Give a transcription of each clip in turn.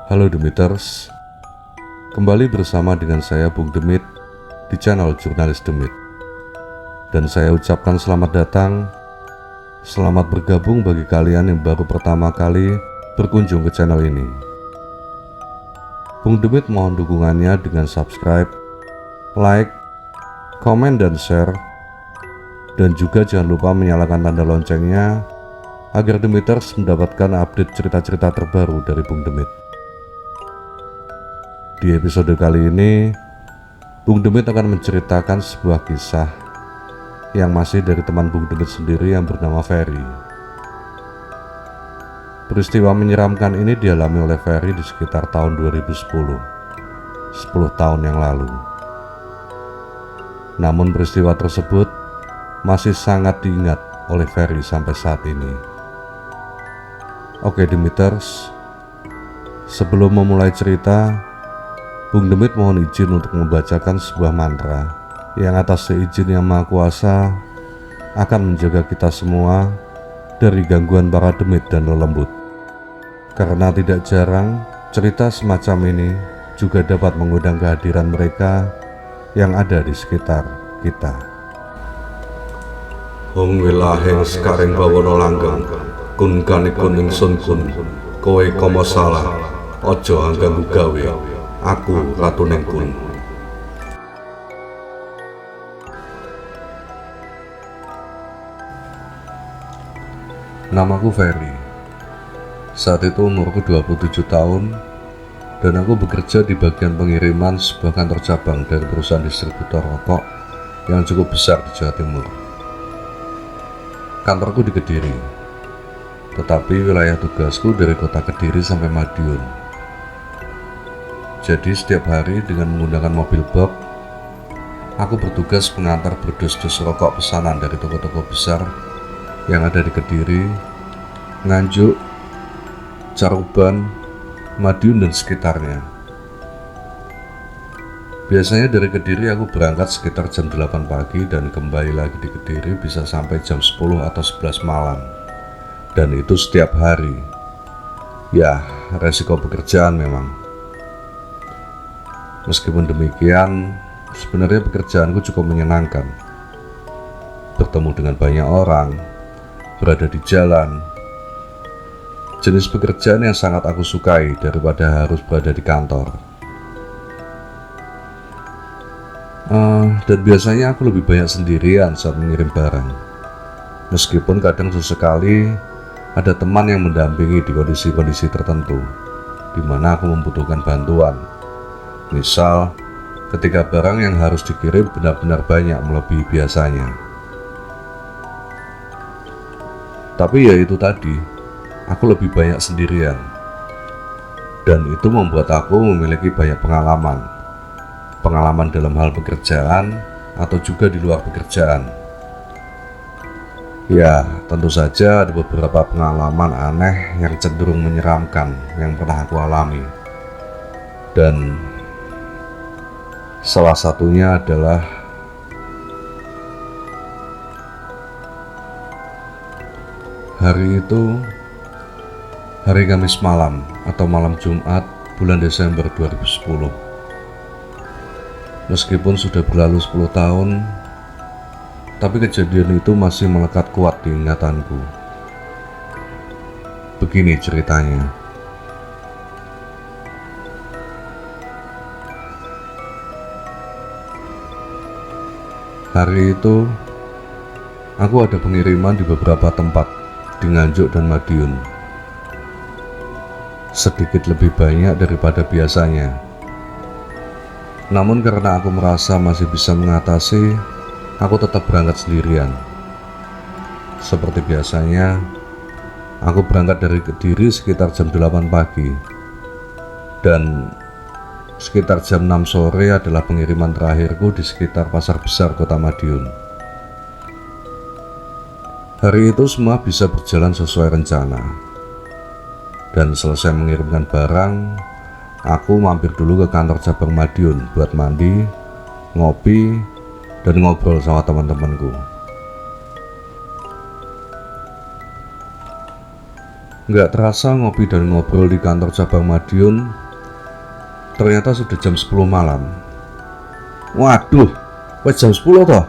Halo Demiters, kembali bersama dengan saya Bung Demit di channel Jurnalis Demit. Dan saya ucapkan selamat datang, selamat bergabung bagi kalian yang baru pertama kali berkunjung ke channel ini. Bung Demit mohon dukungannya dengan subscribe, like, komen dan share. Dan juga jangan lupa menyalakan tanda loncengnya agar Demiters mendapatkan update cerita-cerita terbaru dari Bung Demit. Di episode kali ini, Bung Demit akan menceritakan sebuah kisah yang masih dari teman Bung Demit sendiri yang bernama Ferry. Peristiwa menyeramkan ini dialami oleh Ferry di sekitar tahun 2010, 10 tahun yang lalu. Namun peristiwa tersebut masih sangat diingat oleh Ferry sampai saat ini. Oke Demiters, sebelum memulai cerita, Bung Demit mohon izin untuk membacakan sebuah mantra yang atas seizin Yang Maha Kuasa akan menjaga kita semua dari gangguan para demit dan lelembut. Karena tidak jarang cerita semacam ini juga dapat mengundang kehadiran mereka yang ada di sekitar kita. Hong wilaheng sekaring bawono langgeng kun kanikun ingsun kun kowe komo salah ojo angganggu gawe. Aku Ratu Nengkun. Namaku Ferry. Saat itu umurku 27 tahun dan aku bekerja di bagian pengiriman sebuah kantor cabang dari perusahaan distributor rokok yang cukup besar di Jawa Timur. Kantorku di Kediri, tetapi wilayah tugasku dari kota Kediri sampai Madiun. Jadi setiap hari dengan menggunakan mobil box, aku bertugas mengantar berdus-dus rokok pesanan dari toko-toko besar yang ada di Kediri, Nganjuk, Caruban, Madiun dan sekitarnya. Biasanya dari Kediri aku berangkat sekitar jam 8 pagi dan kembali lagi di Kediri bisa sampai jam 10 atau 11 malam. Dan itu setiap hari. Ya, resiko pekerjaan memang. Meskipun demikian, sebenarnya pekerjaanku cukup menyenangkan. Bertemu dengan banyak orang, berada di jalan. Jenis pekerjaan yang sangat aku sukai daripada harus berada di kantor. Dan biasanya aku lebih banyak sendirian saat mengirim barang. Meskipun kadang sesekali ada teman yang mendampingi di kondisi-kondisi tertentu, di mana aku membutuhkan bantuan. Misal, ketika barang yang harus dikirim benar-benar banyak melebihi biasanya. Tapi ya itu tadi, aku lebih banyak sendirian. Dan itu membuat aku memiliki banyak pengalaman. Pengalaman dalam hal pekerjaan atau juga di luar pekerjaan. Ya, tentu saja ada beberapa pengalaman aneh yang cenderung menyeramkan yang pernah aku alami. Dan salah satunya adalah hari Kamis malam atau malam Jumat bulan Desember 2010. Meskipun sudah berlalu 10 tahun, tapi kejadian itu masih melekat kuat di ingatanku. Begini ceritanya. Hari itu, aku ada pengiriman di beberapa tempat di Nganjuk dan Madiun. Sedikit lebih banyak daripada biasanya. Namun karena aku merasa masih bisa mengatasi, aku tetap berangkat sendirian. Seperti biasanya, aku berangkat dari Kediri sekitar jam 8 pagi. Dan sekitar jam 6 sore adalah pengiriman terakhirku di sekitar pasar besar kota Madiun. Hari itu semua bisa berjalan sesuai rencana. Dan selesai mengirimkan barang, aku mampir dulu ke kantor cabang Madiun buat mandi, ngopi, dan ngobrol sama teman-temanku. Nggak terasa ngopi dan ngobrol di kantor cabang Madiun, ternyata sudah jam 10 malam. Waduh, wes jam 10 toh?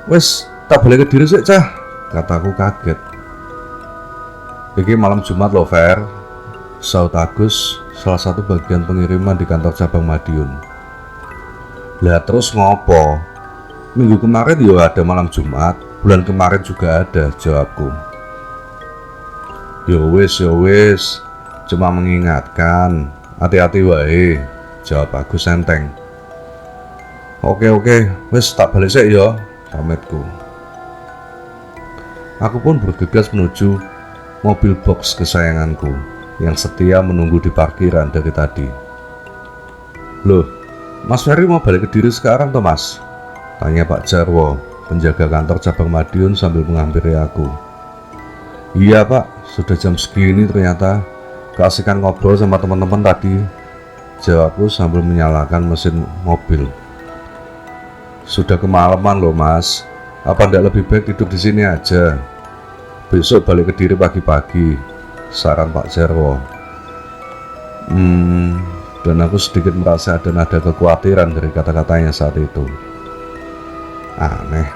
Wes tak balik ke diri sih cah, kataku kaget. Iki malam Jumat loh Fer, saut Agus, salah satu bagian pengiriman di kantor cabang Madiun. Lah terus ngopo? Minggu kemarin ya ada malam Jumat, bulan kemarin juga ada, jawabku. Yo wes, cuma mengingatkan, hati-hati wae, jawab Agus enteng. Oke, wes tak balik sih ya, pamitku. Aku pun bergegas menuju mobil box kesayanganku yang setia menunggu di parkiran dari tadi. Loh, Mas Ferry mau balik ke diri sekarang toh Mas? Tanya Pak Jarwo, penjaga kantor cabang Madiun sambil menghampiri aku. Iya Pak, sudah jam segini ternyata. Keasikan ngobrol sama teman-teman tadi, jawabku sambil menyalakan mesin mobil. Sudah kemalaman loh Mas, apa ndak lebih baik tidur di sini aja? Besok balik ke diri pagi-pagi, saran Pak Jarwo. Dan aku sedikit merasa ada nada kekhawatiran dari kata-katanya saat itu. Aneh.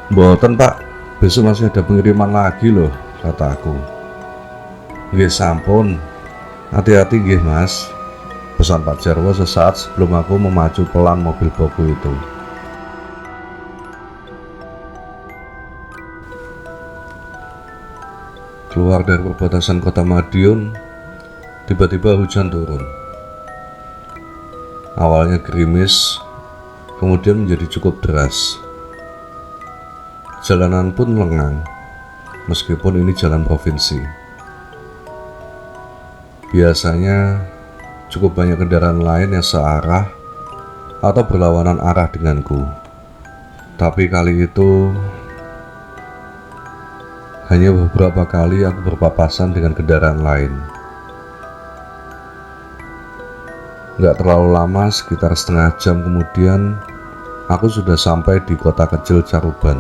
Mboten Pak, besok masih ada pengiriman lagi loh, kata aku. Nggih sampun, hati-hati nggih Mas, pesan Pak Jarwo sesaat sebelum aku memacu pelan mobil boku itu. Keluar dari perbatasan kota Madiun, tiba-tiba hujan turun. Awalnya gerimis, kemudian menjadi cukup deras. Jalanan pun lengang, meskipun ini jalan provinsi. Biasanya cukup banyak kendaraan lain yang searah atau berlawanan arah denganku. Tapi kali itu hanya beberapa kali aku berpapasan dengan kendaraan lain. Gak terlalu lama, sekitar setengah jam kemudian, aku sudah sampai di kota kecil Caruban.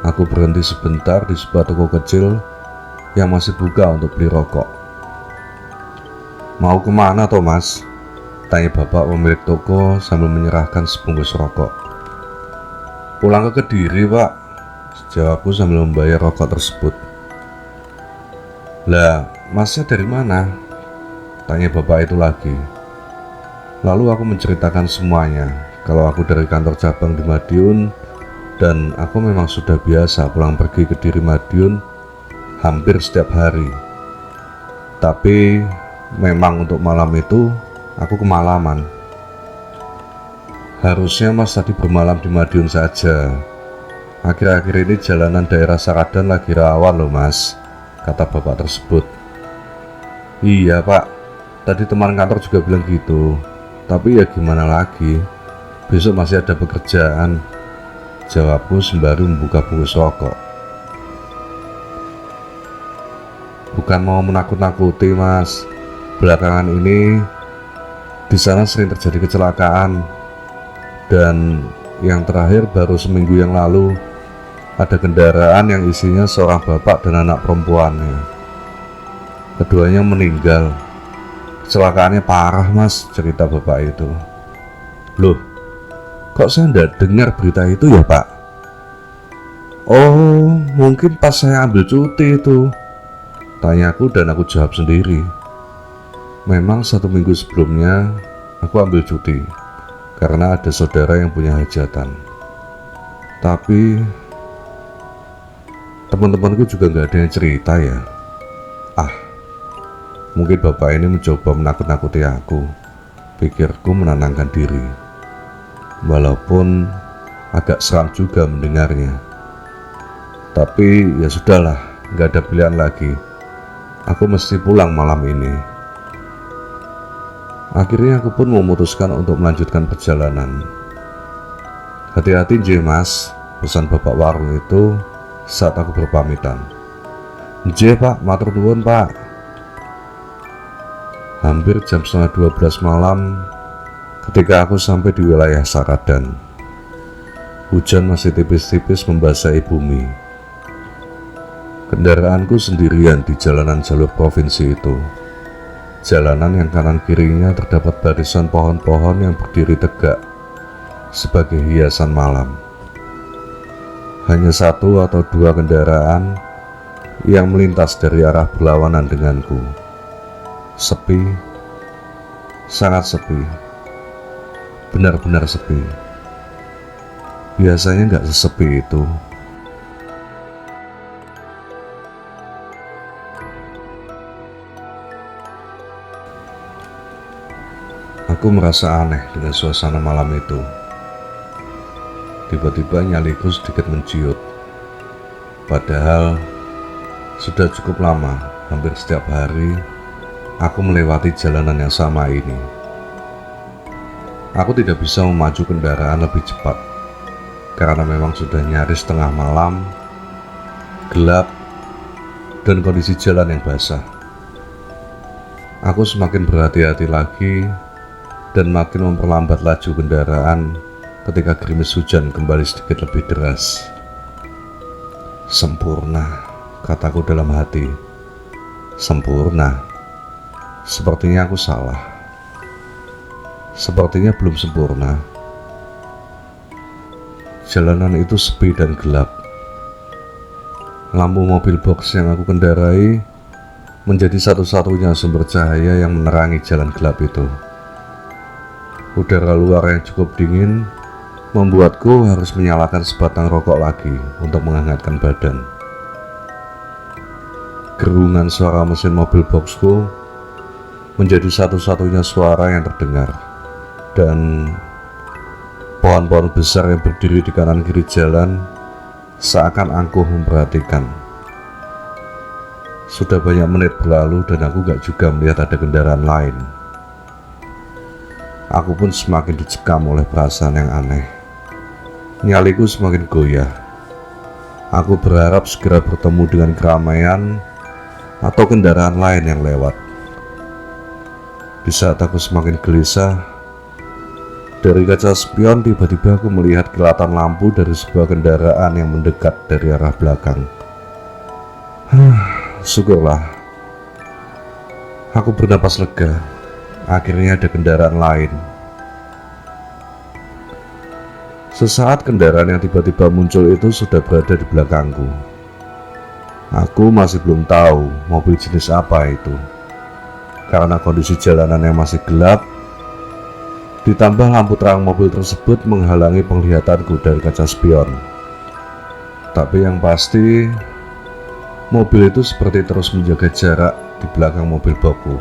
Aku berhenti sebentar di sebuah toko kecil yang masih buka untuk beli rokok. Mau kemana toh Mas? Tanya bapak pemilik toko sambil menyerahkan sebungkus rokok. Pulang ke Kediri Pak, jawabku sambil membayar rokok tersebut. Lah, Masnya dari mana? Tanya bapak itu lagi. Lalu aku menceritakan semuanya, kalau aku dari kantor cabang di Madiun, dan aku memang sudah biasa pulang pergi ke Diri Madiun hampir setiap hari. Tapi memang untuk malam itu aku kemalaman. Harusnya Mas tadi bermalam di Madiun saja. Akhir-akhir ini jalanan daerah Saradan lagi rawan loh Mas, kata bapak tersebut. Iya Pak, tadi teman kantor juga bilang gitu. Tapi ya gimana lagi, besok masih ada pekerjaan, jawabku sembari membuka bungkus rokok. Bukan mau menakut-nakuti Mas, belakangan ini di sana sering terjadi kecelakaan, dan yang terakhir baru seminggu yang lalu ada kendaraan yang isinya seorang bapak dan anak perempuannya. Keduanya meninggal. Kecelakaannya parah Mas, cerita bapak itu. Loh, kok saya tidak dengar berita itu ya Pak? Oh, mungkin pas saya ambil cuti itu, tanyaku dan aku jawab sendiri. Memang 1 minggu sebelumnya aku ambil cuti karena ada saudara yang punya hajatan. Tapi teman-temanku juga nggak ada yang cerita ya. Mungkin bapak ini mencoba menakut-nakuti aku, pikirku menenangkan diri. Walaupun agak seram juga mendengarnya. Tapi ya sudahlah, nggak ada pilihan lagi. Aku mesti pulang malam ini. Akhirnya aku pun memutuskan untuk melanjutkan perjalanan. Hati-hati Nggih Mas, pesan bapak warung itu saat aku berpamitan. Nggih Pak, matur nuwun Pak. Hampir jam 11:30 malam ketika aku sampai di wilayah Saradan. Hujan masih tipis-tipis membasahi bumi. Kendaraanku sendirian di jalanan jalur provinsi itu. Jalanan yang kanan kirinya terdapat barisan pohon-pohon yang berdiri tegak sebagai hiasan malam. Hanya satu atau dua kendaraan yang melintas dari arah berlawanan denganku. Sepi, sangat sepi, benar-benar sepi. Biasanya nggak sesepi itu. Aku merasa aneh dengan suasana malam itu. Tiba-tiba nyaliku sedikit menciut. Padahal sudah cukup lama, hampir setiap hari aku melewati jalanan yang sama ini. Aku tidak bisa memacu kendaraan lebih cepat karena memang sudah nyaris tengah malam, gelap, dan kondisi jalan yang basah. Aku semakin berhati-hati lagi dan makin memperlambat laju kendaraan ketika gerimis hujan kembali sedikit lebih deras. Sempurna, kataku dalam hati. Sempurna. Sepertinya aku salah. Sepertinya belum sempurna. Jalanan itu sepi dan gelap. Lampu mobil box yang aku kendarai menjadi satu-satunya sumber cahaya yang menerangi jalan gelap itu. Udara luar yang cukup dingin membuatku harus menyalakan sebatang rokok lagi untuk menghangatkan badan. Gerungan suara mesin mobil boxku menjadi satu-satunya suara yang terdengar, dan pohon-pohon besar yang berdiri di kanan kiri jalan seakan angkuh memperhatikan. Sudah banyak menit berlalu dan aku gak juga melihat ada kendaraan lain. Aku pun semakin dicekam oleh perasaan yang aneh. Nyaliku semakin goyah. Aku berharap segera bertemu dengan keramaian atau kendaraan lain yang lewat. Di saat aku semakin gelisah, dari kaca spion tiba-tiba aku melihat kilatan lampu dari sebuah kendaraan yang mendekat dari arah belakang. Syukurlah. Aku bernapas lega. Akhirnya ada kendaraan lain. Sesaat kendaraan yang tiba-tiba muncul itu sudah berada di belakangku. Aku masih belum tahu mobil jenis apa itu, karena kondisi jalanan yang masih gelap, ditambah lampu terang mobil tersebut menghalangi penglihatanku dari kaca spion. Tapi yang pasti, mobil itu seperti terus menjaga jarak di belakang mobil boxku.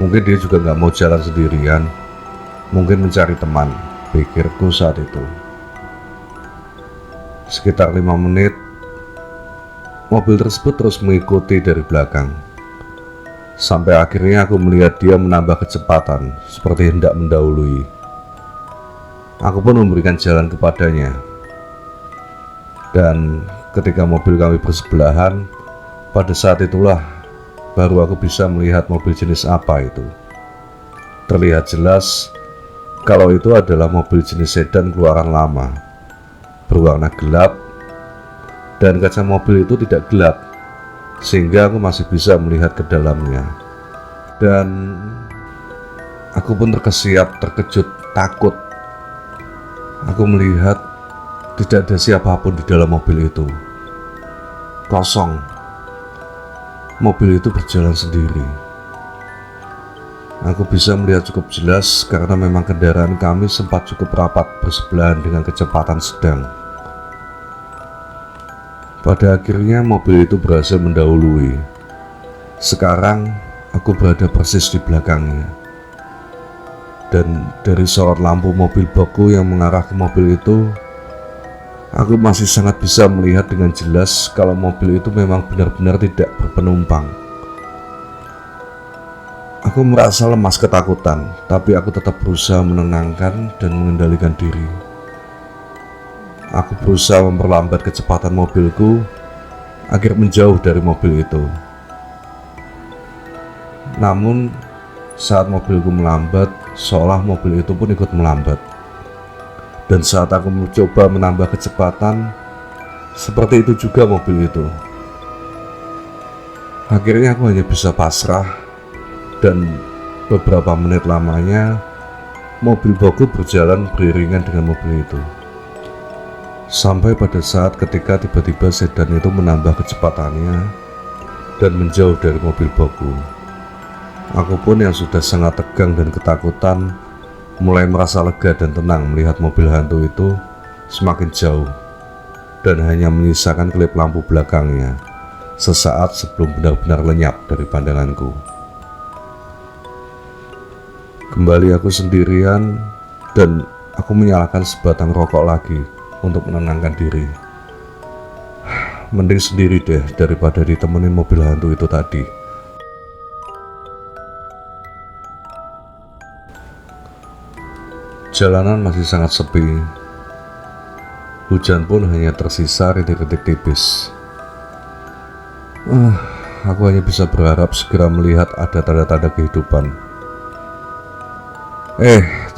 Mungkin dia juga gak mau jalan sendirian. Mungkin mencari teman, pikirku saat itu. Sekitar 5 menit, mobil tersebut terus mengikuti dari belakang. Sampai akhirnya aku melihat dia menambah kecepatan, seperti hendak mendahului. Aku pun memberikan jalan kepadanya. Dan ketika mobil kami bersebelahan, pada saat itulah baru aku bisa melihat mobil jenis apa itu. Terlihat jelas kalau itu adalah mobil jenis sedan keluaran lama, berwarna gelap, dan kaca mobil itu tidak gelap, sehingga aku masih bisa melihat ke dalamnya. Dan aku pun terkesiap, terkejut, takut. Aku melihat tidak ada siapapun di dalam mobil itu. Kosong. Mobil itu berjalan sendiri. Aku bisa melihat cukup jelas karena memang kendaraan kami sempat cukup rapat bersebelahan dengan kecepatan sedang. Pada akhirnya mobil itu berhasil mendahului. Sekarang aku berada persis di belakangnya. Dan dari sorot lampu mobil boxku yang mengarah ke mobil itu, aku masih sangat bisa melihat dengan jelas kalau mobil itu memang benar-benar tidak berpenumpang. Aku merasa lemas ketakutan, tapi aku tetap berusaha menenangkan dan mengendalikan diri. Aku berusaha memperlambat kecepatan mobilku agar menjauh dari mobil itu. Namun, saat mobilku melambat, seolah mobil itu pun ikut melambat. Dan saat aku mencoba menambah kecepatan, Seperti itu juga mobil itu. Akhirnya aku hanya bisa pasrah, dan beberapa menit lamanya mobil boku berjalan beriringan dengan mobil itu. Sampai pada saat ketika tiba-tiba sedan itu menambah kecepatannya dan menjauh dari mobil boku. Aku pun yang sudah sangat tegang dan ketakutan mulai merasa lega dan tenang melihat mobil hantu itu semakin jauh dan hanya menyisakan kelip lampu belakangnya sesaat sebelum benar-benar lenyap dari pandanganku. Kembali aku sendirian dan aku menyalakan sebatang rokok lagi untuk menenangkan diri. Mending sendiri deh daripada ditemenin mobil hantu itu tadi. Jalanan masih sangat sepi. Hujan pun hanya tersisa rintik-rintik tipis. Aku hanya bisa berharap segera melihat ada tanda-tanda kehidupan.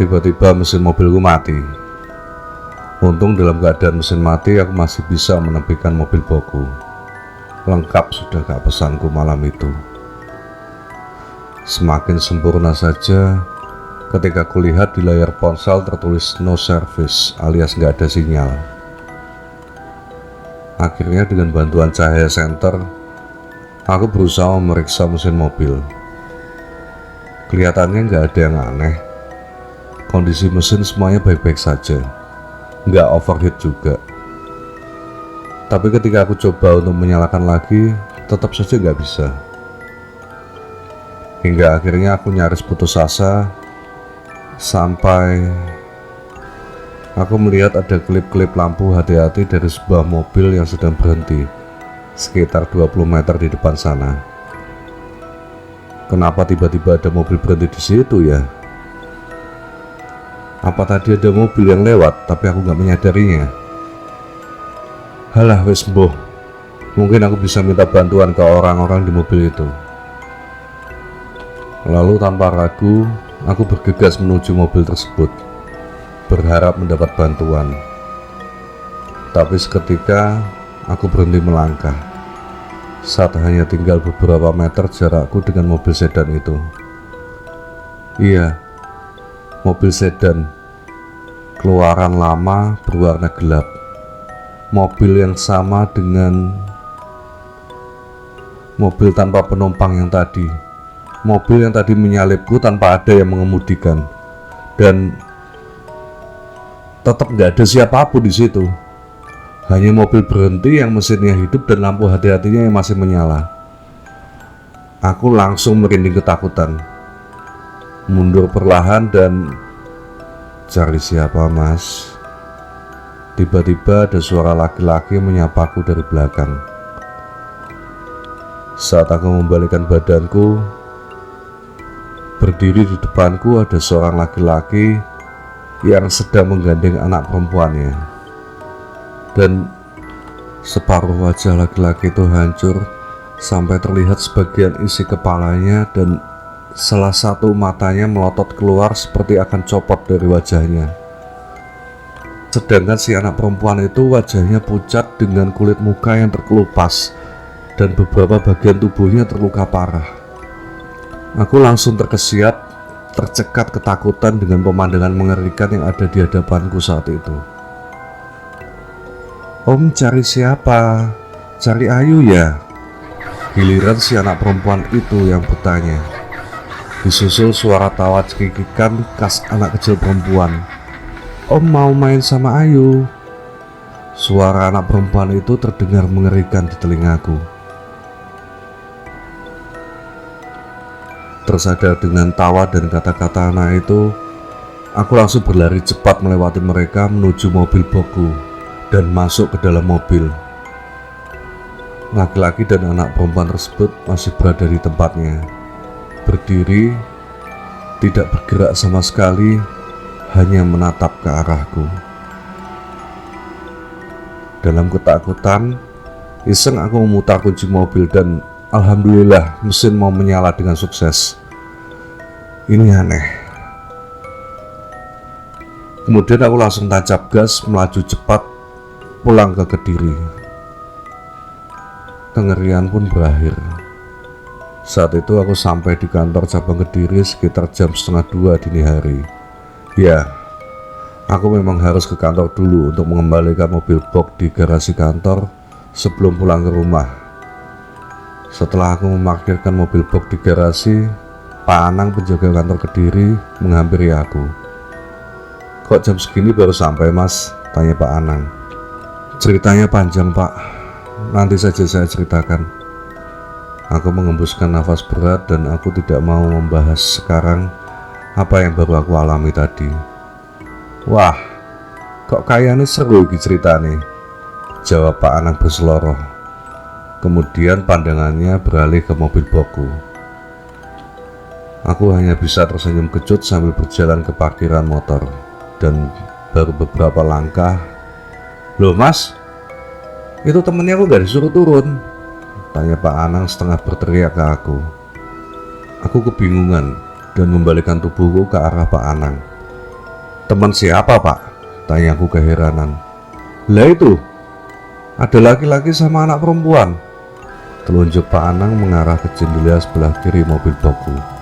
Tiba-tiba mesin mobilku mati. Untung dalam keadaan mesin mati aku masih bisa menepikan mobil boku. Lengkap sudah gak pesanku malam itu. Semakin sempurna saja ketika kulihat di layar ponsel tertulis no service alias gak ada sinyal. Akhirnya dengan bantuan cahaya senter, aku berusaha memeriksa mesin mobil. Kelihatannya gak ada yang aneh. Kondisi mesin semuanya baik-baik saja, nggak overheat juga. Tapi ketika aku coba untuk menyalakan lagi, tetap saja nggak bisa. Hingga akhirnya aku nyaris putus asa, sampai aku melihat ada klip-klip lampu hati-hati dari sebuah mobil yang sedang berhenti sekitar 20 meter di depan sana. Kenapa tiba-tiba ada mobil berhenti di situ ya? Apa tadi ada mobil yang lewat tapi aku gak menyadarinya? Halah wes mboh, mungkin aku bisa minta bantuan ke orang-orang di mobil itu. Lalu tanpa ragu, aku bergegas menuju mobil tersebut, berharap mendapat bantuan. Tapi seketika aku berhenti melangkah saat hanya tinggal beberapa meter jarakku dengan mobil sedan itu. Iya, mobil sedan keluaran lama berwarna gelap. Mobil yang sama dengan mobil tanpa penumpang yang tadi. Mobil yang tadi menyalipku tanpa ada yang mengemudikan. Dan tetap gak ada siapapun di situ. Hanya mobil berhenti yang mesinnya hidup dan lampu hati-hatinya yang masih menyala. Aku langsung merinding ketakutan. Mundur perlahan dan cari siapa mas? Tiba-tiba ada suara laki-laki menyapaku dari belakang. Saat aku membalikkan badanku, berdiri di depanku ada seorang laki-laki yang sedang menggandeng anak perempuannya. Dan separuh wajah laki-laki itu hancur sampai terlihat sebagian isi kepalanya dan salah satu matanya melotot keluar seperti akan copot dari wajahnya. Sedangkan si anak perempuan itu wajahnya pucat dengan kulit muka yang terkelupas dan beberapa bagian tubuhnya terluka parah. Aku langsung terkesiap, tercekat ketakutan dengan pemandangan mengerikan yang ada di hadapanku saat itu. Om cari siapa? Cari Ayu ya? Giliran si anak perempuan itu yang bertanya. Disusul suara tawa cekikikan khas anak kecil perempuan. Om mau main sama Ayu. Suara anak perempuan itu terdengar mengerikan di telingaku. Tersadar dengan tawa dan kata-kata anak itu, aku langsung berlari cepat melewati mereka menuju mobil boku dan masuk ke dalam mobil. Laki-laki dan anak perempuan tersebut masih berada di tempatnya, berdiri, tidak bergerak sama sekali, hanya menatap ke arahku. Dalam ketakutan, iseng aku memutar kunci mobil dan alhamdulillah mesin mau menyala dengan sukses. Ini aneh. Kemudian aku langsung tancap gas melaju cepat pulang ke Kediri. kengerian pun berakhir. Saat itu aku sampai di kantor cabang Kediri sekitar jam 1:30 dini hari. Ya, aku memang harus ke kantor dulu untuk mengembalikan mobil box di garasi kantor sebelum pulang ke rumah. Setelah aku memarkirkan mobil box di garasi, Pak Anang penjaga kantor Kediri menghampiri aku. "Kok jam segini baru sampai, Mas?" tanya Pak Anang. "Ceritanya panjang, Pak. Nanti saja saya ceritakan." Aku mengembuskan nafas berat dan aku tidak mau membahas sekarang apa yang baru aku alami tadi. "Wah, kok kayaknya seru iki ceritane," jawab Pak Anang berseloroh. Kemudian pandangannya beralih ke mobil boxku. Aku hanya bisa tersenyum kecut sambil berjalan ke parkiran motor. Dan baru beberapa langkah, "Loh Mas, itu temennya kok gak disuruh turun?" tanya Pak Anang setengah berteriak ke aku. Aku kebingungan dan membalikkan tubuhku ke arah Pak Anang. "Teman siapa, Pak?" tanya aku keheranan. "Lah itu, ada laki-laki sama anak perempuan," telunjuk Pak Anang mengarah ke jendela sebelah kiri mobil boxku.